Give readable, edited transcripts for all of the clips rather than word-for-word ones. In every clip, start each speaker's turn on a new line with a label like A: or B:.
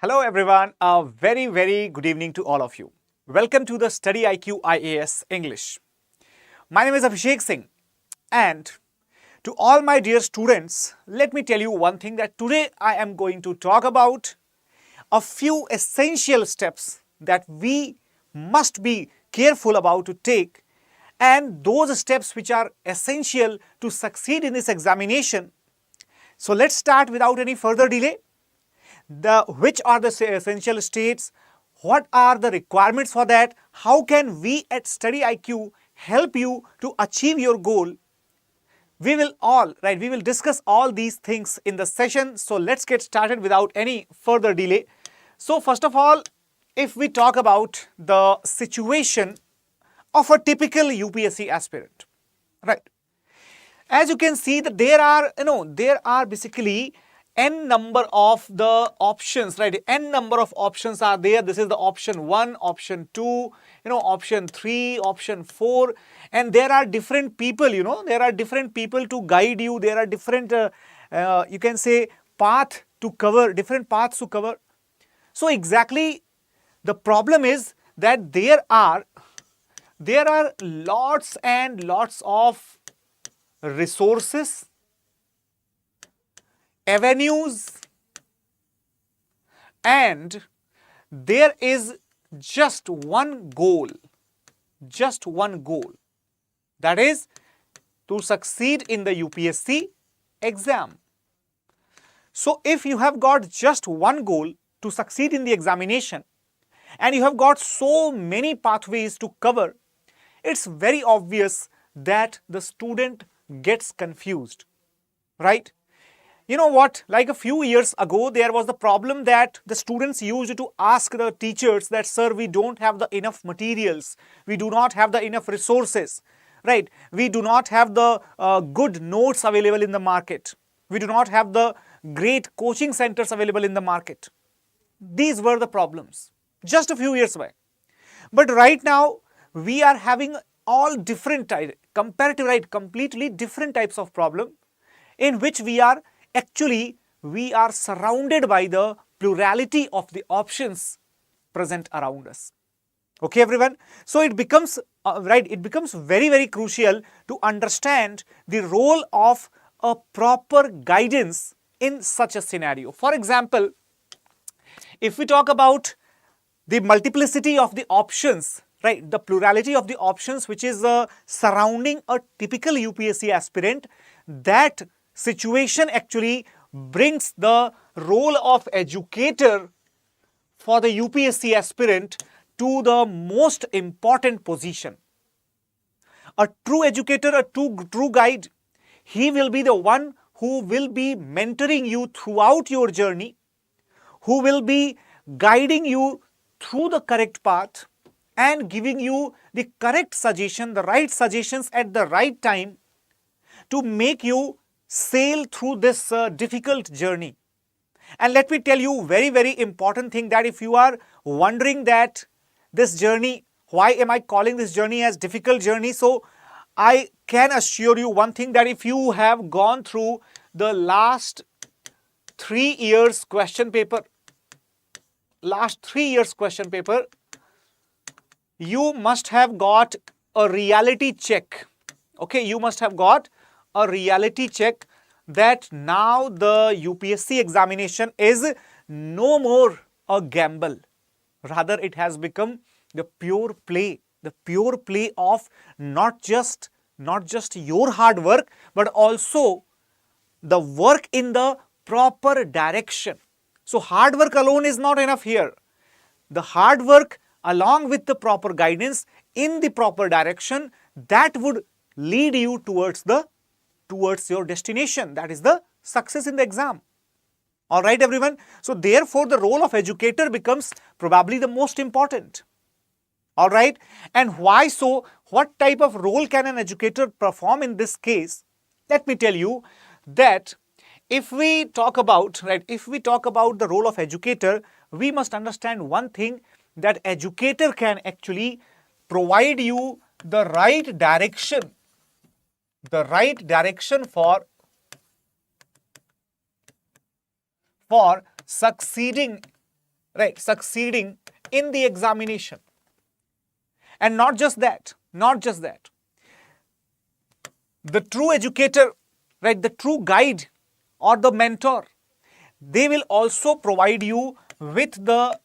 A: Hello everyone, a very good evening to all of you. Welcome to the StudyIQ IAS English. My name is Abhishek Singh, and to all my dear students, let me tell you one thing, that today I am going to talk about a few essential steps that we must be careful about to take, and those steps which are essential to succeed in this examination. So let's start without any further delay. Which are the essential states, what are the requirements for that, how can we at StudyIQ help you to achieve your goal. We will discuss all these things in the session. So let's get started without any further delay. So first of all, if we talk about the situation of a typical UPSC aspirant, right? As you can see that there are basically n number of the options, right? N number of options are there. This is the option 1, option 2, option 3, option 4, and there are different people, there are different people to guide you. There are different, you can say, different paths to cover. So exactly the problem is that there are lots and lots of resources, avenues, and there is just one goal, that is to succeed in the UPSC exam. So if you have got just one goal to succeed in the examination and you have got so many pathways to cover, it's very obvious that the student gets confused, right? You know what, like a few years ago, there was the problem that the students used to ask the teachers that, sir, we don't have the enough materials, we do not have the enough resources, right? We do not have the good notes available in the market. We do not have the great coaching centers available in the market. These were the problems just a few years back. But right now, we are having all different completely different types of problem, in which we are surrounded by the plurality of the options present around us. Okay, everyone. So it becomes very crucial to understand the role of a proper guidance in such a scenario. For example, if we talk about the multiplicity of the options, right, the plurality of the options which is surrounding a typical UPSC aspirant, that situation actually brings the role of educator for the UPSC aspirant to the most important position. A true educator, a true guide, he will be the one who will be mentoring you throughout your journey, who will be guiding you through the correct path and giving you the correct suggestion, the right suggestions at the right time to make you sail through this difficult journey. And let me tell you very important thing, that if you are wondering that this journey, why am I calling this journey as difficult journey? So I can assure you one thing, that if you have gone through the last 3 years question paper, you must have got a reality check. Okay, you must have got a reality check that now the UPSC examination is no more a gamble. Rather, it has become the pure play of not just your hard work, but also the work in the proper direction. So hard work alone is not enough here. The hard work along with the proper guidance in the proper direction, that would lead you towards your destination, that is the success in the exam. All right, everyone. So therefore, the role of educator becomes probably the most important. All right. And why so? What type of role can an educator perform in this case? Let me tell you that if we talk about the role of educator, we must understand one thing, that educator can actually provide you the right direction for succeeding right, succeeding in the examination. And not just that, the true educator, right, the true guide or the mentor, they will also provide you with the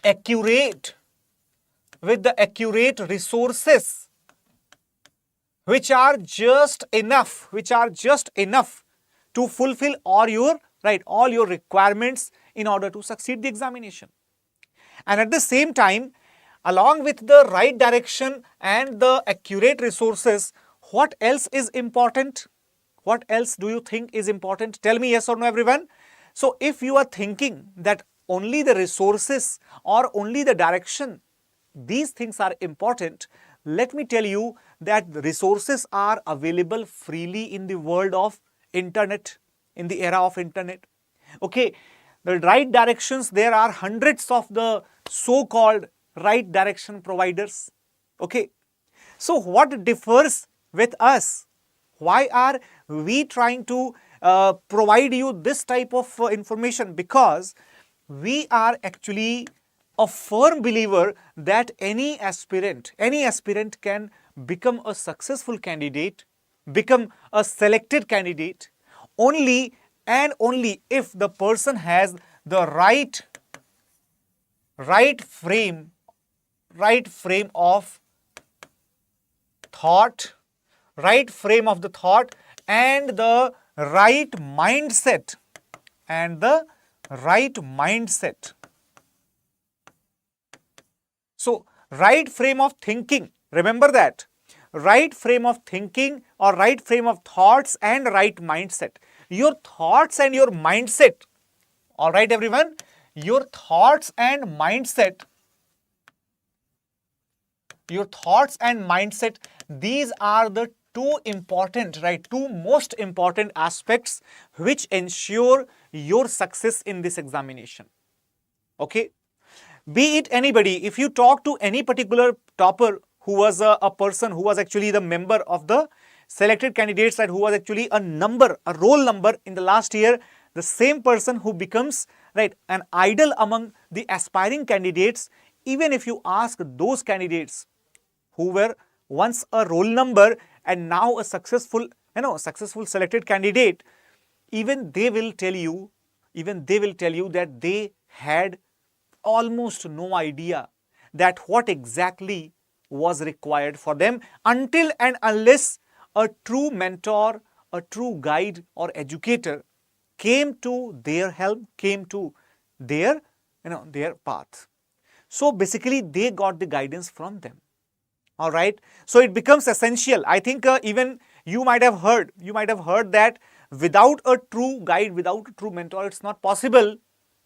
A: accurate resources which are just enough to fulfill all your requirements in order to succeed the examination. And at the same time, along with the right direction and the accurate resources, what else is important? What else do you think is important? Tell me yes or no, everyone. So if you are thinking that only the resources or only the direction, these things are important, let me tell you that the resources are available freely in the world of internet, in the era of internet. Okay, the right directions, there are hundreds of the so-called right direction providers. Okay, so what differs with us? Why are we trying to provide you this type of information? Because we are actually a firm believer that any aspirant can become a successful candidate, become a selected candidate, only and only if the person has the right frame of thought, and the right mindset, So, right frame of thinking, remember that, right frame of thinking or right frame of thoughts and right mindset. Your thoughts and your mindset, all right everyone, your thoughts and mindset, these are the two most important aspects which ensure your success in this examination. Okay, be it anybody, if you talk to any particular topper who was a person who was actually the member of the selected candidates and who was actually a roll number in the last year, the same person who becomes an idol among the aspiring candidates, even if you ask those candidates who were once a roll number and now a successful selected candidate, even they will tell you that they had almost no idea that what exactly was required for them, until and unless a true mentor, a true guide or educator came to their help, came to their path. So basically they got the guidance from them. All right, so it becomes essential. I think even you might have heard that without a true guide, without a true mentor, it's not possible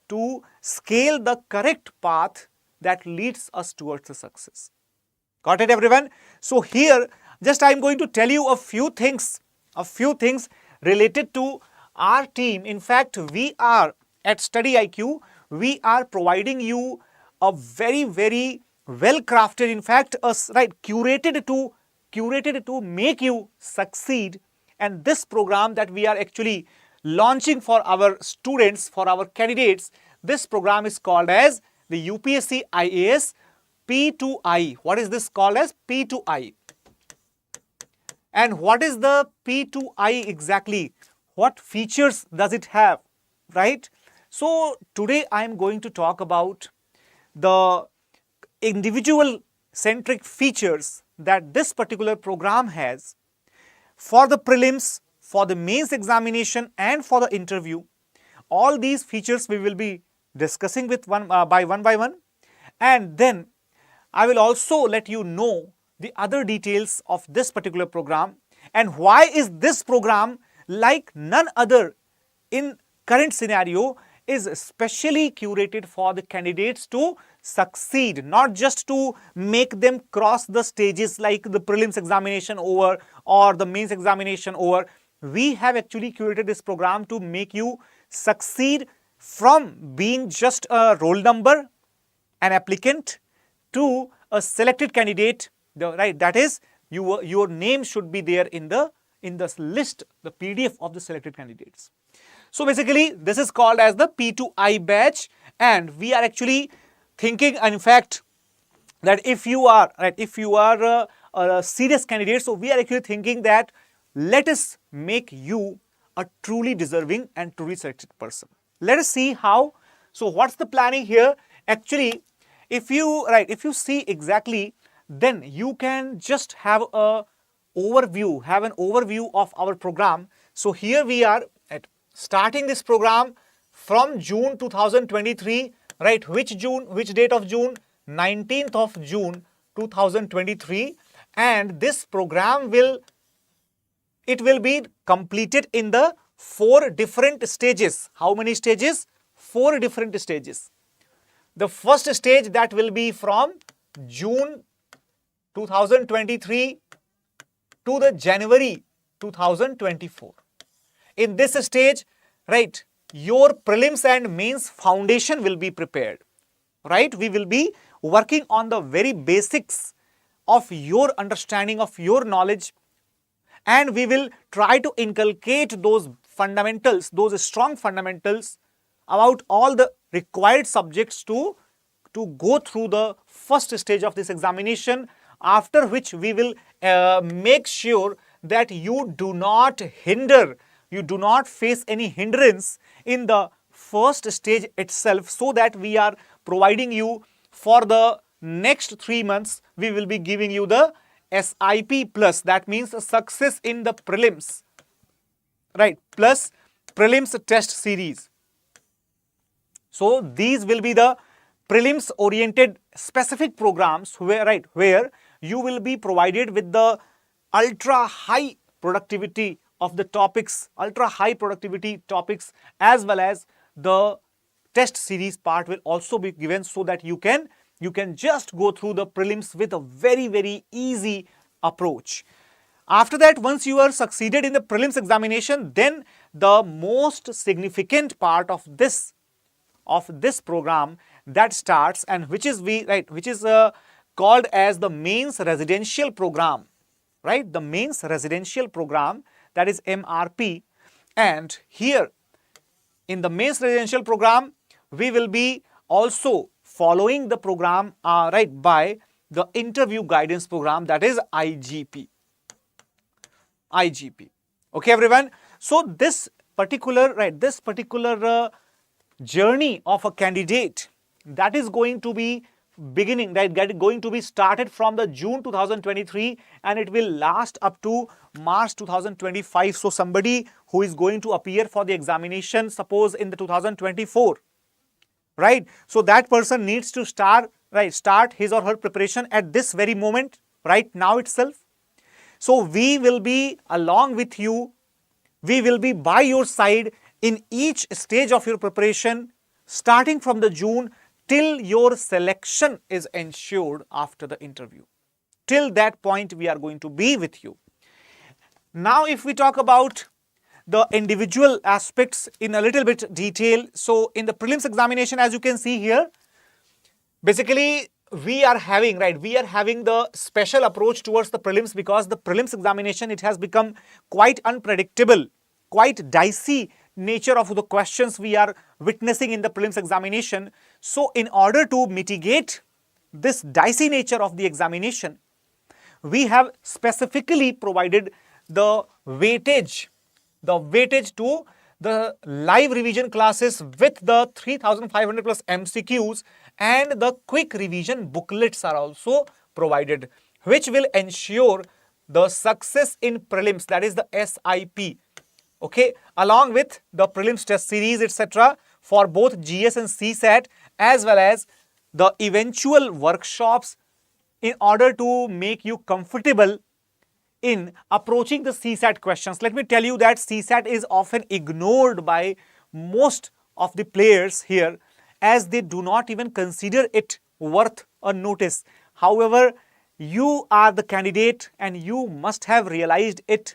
A: to scale the correct path that leads us towards the success. Got it, everyone? So here, just I'm going to tell you a few things related to our team. In fact, we are at StudyIQ, we are providing you a very, very well crafted, in fact, curated to make you succeed. And this program that we are actually launching for our students, for our candidates, this program is called as the UPSC IAS P2I. What is this called as? P2I. And what is the P2I exactly? What features does it have? Right? So today I am going to talk about the individual centric features that this particular program has for the prelims, for the mains examination and for the interview. All these features we will be discussing with one by one, and then I will also let you know the other details of this particular program and why is this program like none other in current scenario, is specially curated for the candidates to succeed, not just to make them cross the stages like the prelims examination over or the mains examination over. We have actually curated this program to make you succeed from being just a roll number, an applicant, to a selected candidate, that is your name should be there in the list, the PDF of the selected candidates. So basically this is called as the P2I batch, and we are actually thinking, in fact, that if you are a serious candidate, so we are actually thinking that let us make you a truly deserving and truly selected person. Let us see how. So what's the planning here? Actually, if you see exactly, then you can just have an overview of our program. So here we are at starting this program from June 2023, right? Which date of June? 19th of June 2023, and this program will be completed in the 4 different stages. How many stages? 4 different stages. The first stage, that will be from June 2023 to the January 2024. In this stage, right, your prelims and mains foundation will be prepared, right? We will be working on the very basics of your understanding, of your knowledge, and we will try to inculcate those fundamentals, those strong fundamentals about all the required subjects to go through the first stage of this examination, after which we will make sure that you do not face any hindrance in the first stage itself, so that we are providing you for the next 3 months. We will be giving you the SIP plus, that means success in the prelims, right, plus prelims test series. So these will be the prelims oriented specific programs where you will be provided with the ultra high productivity of the topics, as well as the test series part will also be given, so that you can just go through the prelims with a very easy approach. After that, once you are succeeded in the prelims examination, then the most significant part of this program that starts, and which is called as the mains residential program, right? The mains residential program, that is MRP. And here in the mains residential program, we will be also following the program by the interview guidance program, that is IGP. Okay, everyone. So this particular journey of a candidate, that is going to be beginning, going to be started from the June 2023, and it will last up to March 2025. So somebody who is going to appear for the examination, suppose in the 2024, right? So that person needs to start his or her preparation at this very moment, right now itself. So we will be along with you. We will be by your side in each stage of your preparation, starting from the June till your selection is ensured after the interview. Till that point, we are going to be with you. Now, if we talk about the individual aspects in a little bit detail. So in the prelims examination, as you can see here, basically we are having the special approach towards the prelims, because the prelims examination, it has become quite unpredictable, quite dicey nature of the questions we are witnessing in the prelims examination. So in order to mitigate this dicey nature of the examination, we have specifically provided the weightage to the live revision classes with the 3500 plus MCQs, and the quick revision booklets are also provided, which will ensure the success in prelims, that is the SIP, okay, along with the prelims test series, etc., for both GS and CSAT, as well as the eventual workshops in order to make you comfortable in approaching the CSAT questions. Let me tell you that CSAT is often ignored by most of the players here, as they do not even consider it worth a notice. However, you are the candidate and you must have realized it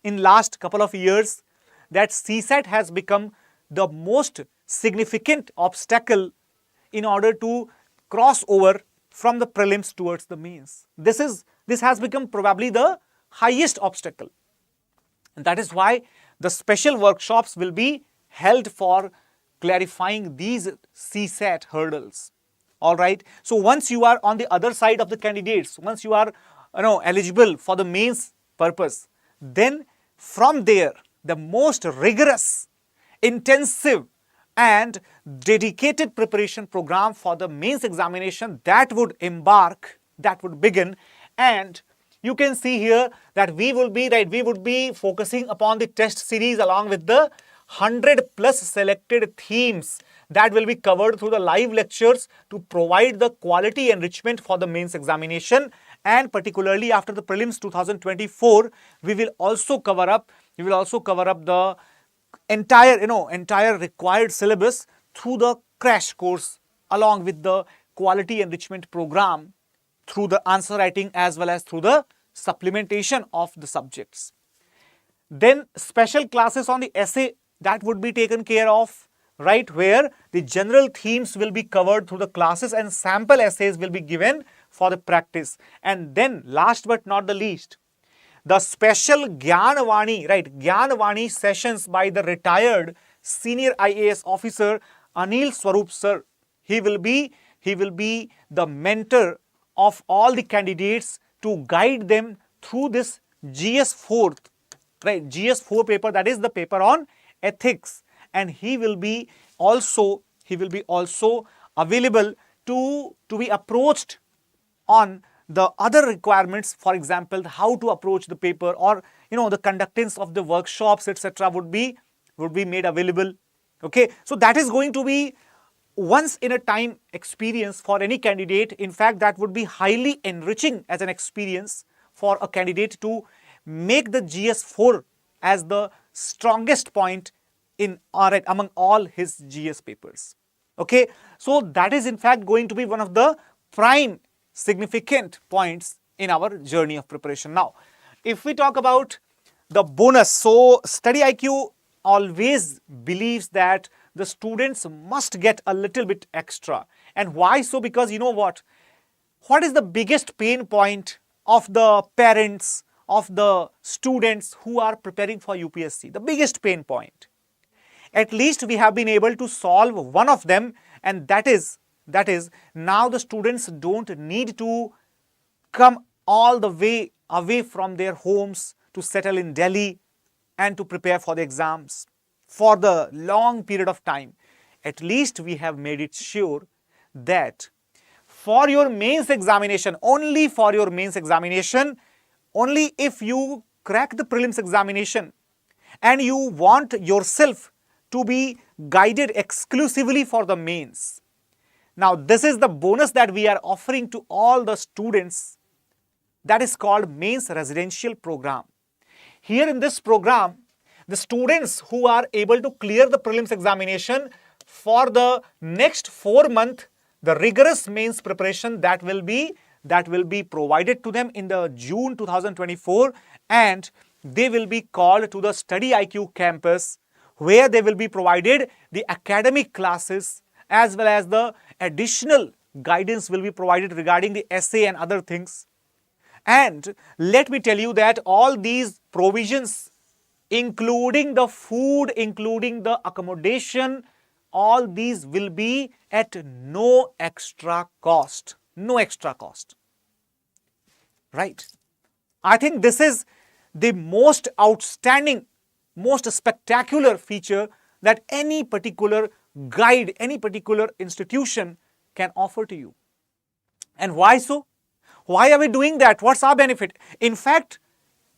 A: in last couple of years that CSAT has become the most significant obstacle in order to cross over from the prelims towards the mains. This has become probably the highest obstacle. And that is why the special workshops will be held for clarifying these CSAT hurdles. All right. So once you are on the other side of the candidates, once you are eligible for the mains purpose, then from there the most rigorous, intensive and dedicated preparation program for the mains examination that would begin. And you can see here that we would be focusing upon the test series along with the 100+ selected themes that will be covered through the live lectures to provide the quality enrichment for the mains examination. And particularly after the prelims 2024, we will also cover up the entire required syllabus through the crash course along with the quality enrichment program through the answer writing as well as through the supplementation of the subjects. Then special classes on the essay that would be taken care of, right, where the general themes will be covered through the classes and sample essays will be given for the practice. And then last but not the least, the special Gyanvani sessions by the retired senior IAS officer Anil Swarup sir. He will be the mentor of all the candidates to guide them through this GS4, right, GS4 paper, that is the paper on ethics. And he will be also available to be approached on the other requirements, for example, how to approach the paper, or the conductance of the workshops, etc. would be made available. Okay, so that is going to be once in a time experience for any candidate. In fact, that would be highly enriching as an experience for a candidate to make the GS4 as the strongest point among all his GS papers. Okay, so that is in fact going to be one of the prime significant points in our journey of preparation. Now, if we talk about the bonus, so StudyIQ always believes that the students must get a little bit extra. And why so? Because you know what is the biggest pain point of the parents, of the students who are preparing for UPSC? The biggest pain point. At least we have been able to solve one of them, and that is now the students don't need to come all the way away from their homes to settle in Delhi and to prepare for the exams for the long period of time. At least we have made it sure that for your mains examination, only if you crack the prelims examination and you want yourself to be guided exclusively for the mains. Now, this is the bonus that we are offering to all the students, that is called Mains Residential Program. Here in this program, the students who are able to clear the prelims examination for the next 4 months, the rigorous mains preparation that will be provided to them in the June 2024, and they will be called to the StudyIQ campus, where they will be provided the academic classes as well as the additional guidance will be provided regarding the essay and other things. And let me tell you that all these provisions, including the food, including the accommodation, all these will be at no extra cost. No extra cost. Right? I think this is the most outstanding, most spectacular feature that any particular guide, any particular institution can offer to you. And why so? Why are we doing that? What's our benefit? In fact,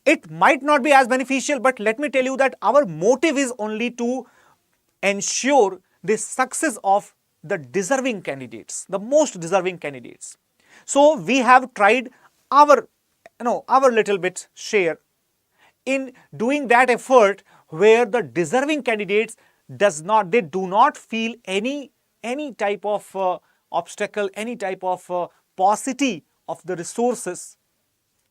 A: it might not be as beneficial, but let me tell you that our motive is only to ensure the success of the deserving candidates, the most deserving candidates. So we have tried our little bit share in doing that effort where the deserving candidates do not feel any type of obstacle, any type of paucity of the resources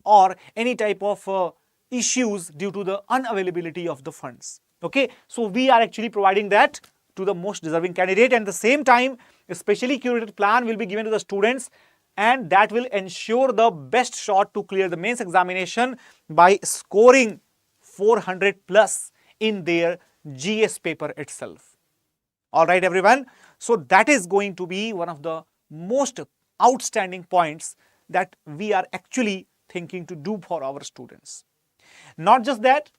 A: or any type of issues due to the unavailability of the funds. Okay, so we are actually providing that to the most deserving candidate, and at the same time a specially curated plan will be given to the students, and that will ensure the best shot to clear the mains examination by scoring 400 plus in their GS paper itself. All right, everyone. So that is going to be one of the most outstanding points that we are actually thinking to do for our students. Not just that,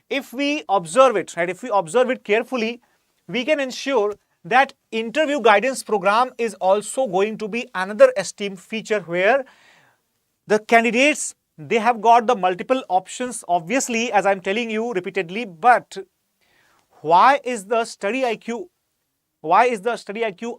A: if we observe it, right, if we observe it carefully, we can ensure that interview guidance program is also going to be another esteemed feature where the candidates, they have got the multiple options, obviously, as I'm telling you repeatedly, but why is the StudyIQ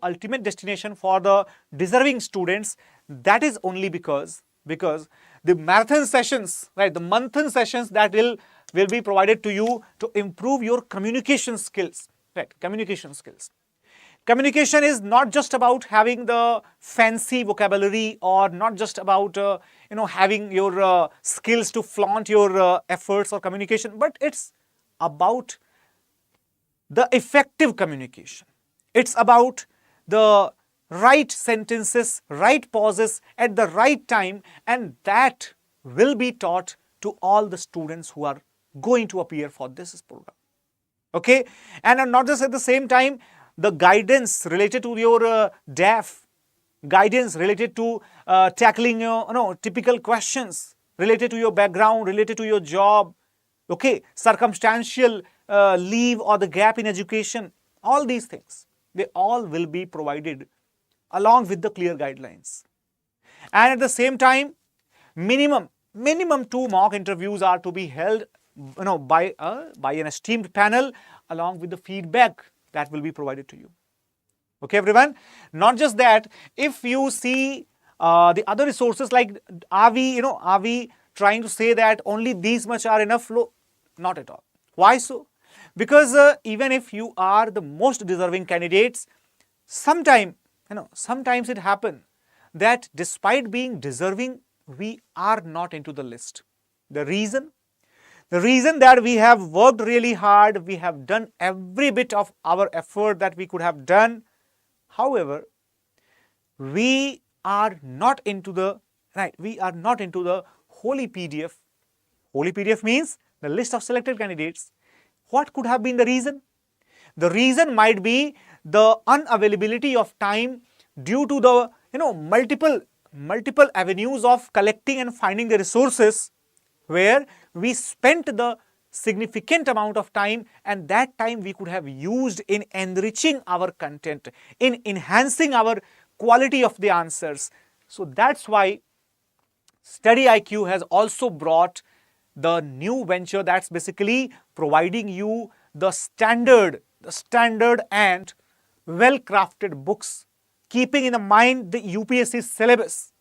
A: ultimate destination for the deserving students? That is only because the marathon sessions, right, the month-end sessions that will be provided to you to improve your communication skills, right, communication skills. Communication is not just about having the fancy vocabulary or not just about having your skills to flaunt your efforts or communication, but it's about the effective communication. It's about the right sentences, right pauses at the right time, and that will be taught to all the students who are going to appear for this program. Okay, and not just at the same time, the guidance related to your DAF, guidance related to tackling typical questions related to your background, related to your job, okay, circumstantial leave or the gap in education, all these things, they all will be provided along with the clear guidelines. And at the same time, minimum 2 mock interviews are to be held by an esteemed panel along with the feedback that will be provided to you. Okay, everyone. Not just that, if you see the other resources, like are we trying to say that only these much are enough? Not at all. Why so? Because even if you are the most deserving candidates, sometimes it happens that despite being deserving, we are not into the list. The reason that we have worked really hard, we have done every bit of our effort that we could have done. However, we are not into the holy PDF. Holy PDF means the list of selected candidates. What could have been the reason? The reason might be the unavailability of time due to the multiple avenues of collecting and finding the resources, where we spent the significant amount of time, and that time we could have used in enriching our content, in enhancing our quality of the answers. So that's why StudyIQ has also brought the new venture that's basically providing you the standard and well-crafted books, keeping in mind the UPSC syllabus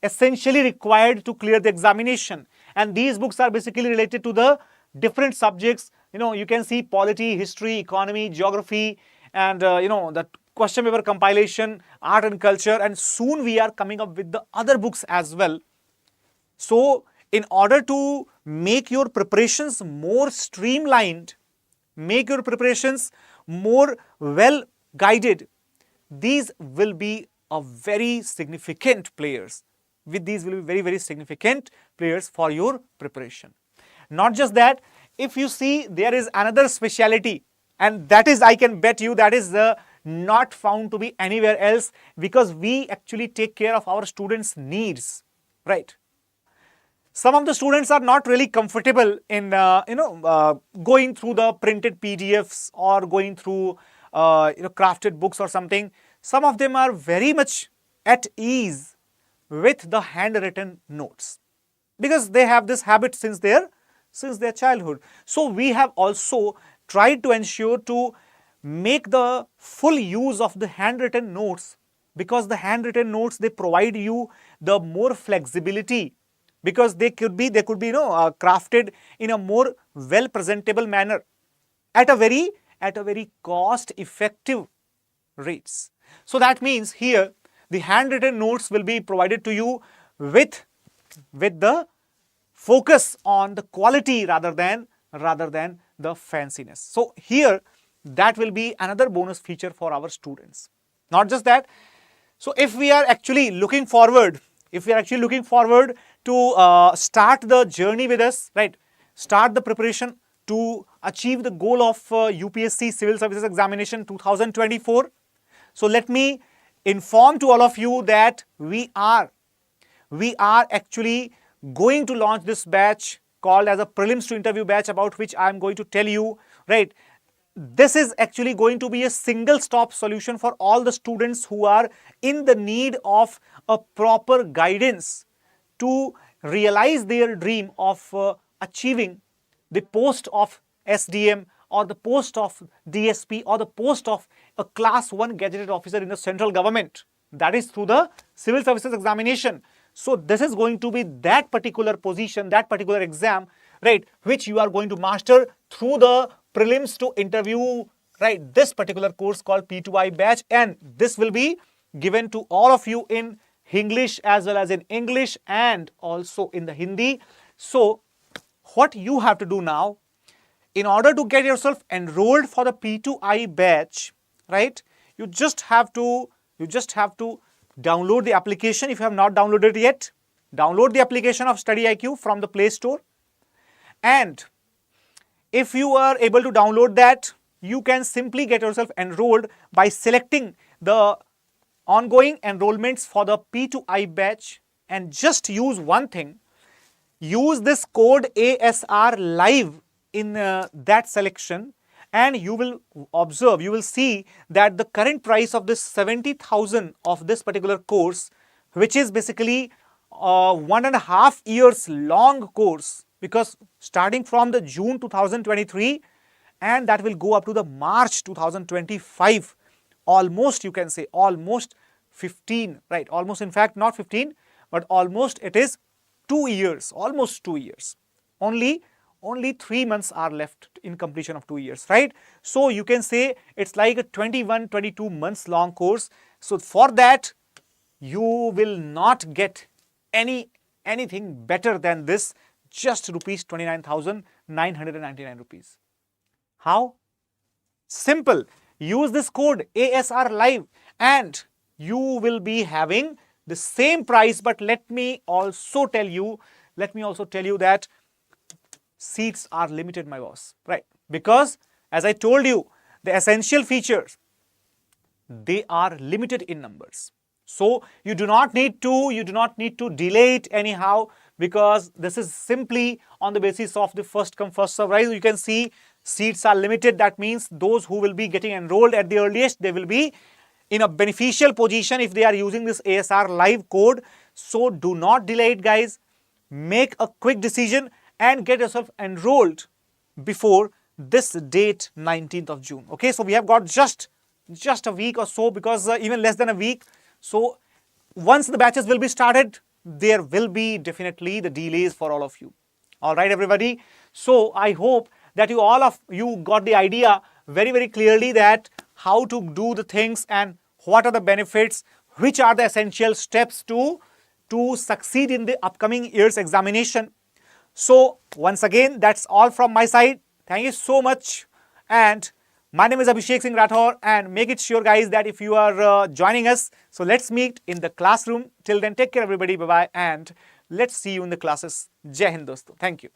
A: essentially required to clear the examination. And these books are basically related to the different subjects. You can see polity, history, economy, geography, and the question paper compilation, art and culture, and soon we are coming up with the other books as well. So in order to make your preparations more streamlined, make your preparations more well guided, these will be a very significant players. With these will be very, very significant players for your preparation. Not just that, if you see, there is another speciality, and that is, I can bet you, that is not found to be anywhere else, because we actually take care of our students' needs, right? Some of the students are not really comfortable in going through the printed PDFs or going through crafted books or something. Some of them are very much at ease with the handwritten notes, because they have this habit since their childhood. So we have also tried to ensure to make the full use of the handwritten notes, because the handwritten notes, they provide you the more flexibility, because they could be crafted in a more well presentable manner at a very cost effective rates. So that means here the handwritten notes will be provided to you with the focus on the quality rather than the fanciness. So here that will be another bonus feature for our students. Not just that, so if we are actually looking forward to start the journey with us, right, start the preparation to achieve the goal of UPSC Civil Services Examination 2024. So let me inform to all of you that we are actually going to launch this batch called as a prelims to interview batch, about which I am going to tell you, right? This is actually going to be a single stop solution for all the students who are in the need of a proper guidance to realize their dream of achieving the post of SDM or the post of DSP or the post of a class 1 gazetted officer in the central government. That is through the civil services examination. So this is going to be that particular position, that particular exam, right, which you are going to master through the prelims to interview, right, this particular course called P2I batch, and this will be given to all of you in English as well as in English and also in the Hindi. So what you have to do now, in order to get yourself enrolled for the P2I batch, right, you just have to download the application. If you have not downloaded it yet, download the application of StudyIQ from the Play Store. And if you are able to download that, you can simply get yourself enrolled by selecting the ongoing enrollments for the P2I batch, and just use one thing. Use this code ASR live in that selection, and you will observe, you will see that the current price of this 70,000 of this particular course, which is basically 1.5 years long course, because starting from the June 2023 and that will go up to the March 2025, almost, you can say almost 15, right, almost, in fact not 15 but almost, it is 2 years, almost 2 years. Only 3 months are left in completion of 2 years, right? So you can say it's like a 21-22 months long course. So for that you will not get anything better than this, just rupees 29,999 rupees. How? Simple. Use this code ASR live and you will be having the same price. But let me also tell you that seats are limited, my boss, right? Because as I told you, the essential features, they are limited in numbers. So you do not need to delay it anyhow, because this is simply on the basis of the first come first serve, right? You can see seats are limited. That means those who will be getting enrolled at the earliest, they will be in a beneficial position if they are using this ASR live code. So do not delay it, guys. Make a quick decision and get yourself enrolled before this date, 19th of June. Okay, so we have got just a week or so, because even less than a week. So once the batches will be started, there will be definitely the delays for all of you. All right, everybody. So I hope that all of you got the idea very clearly, that how to do the things and what are the benefits, which are the essential steps to succeed in the upcoming year's examination. So once again, that's all from my side. Thank you so much. And my name is Abhishek Singh Rathore, and make it sure, guys, that if you are joining us, so let's meet in the classroom. Till then, take care, everybody. Bye-bye. And let's see you in the classes. Jai Hind, dosto. Thank you.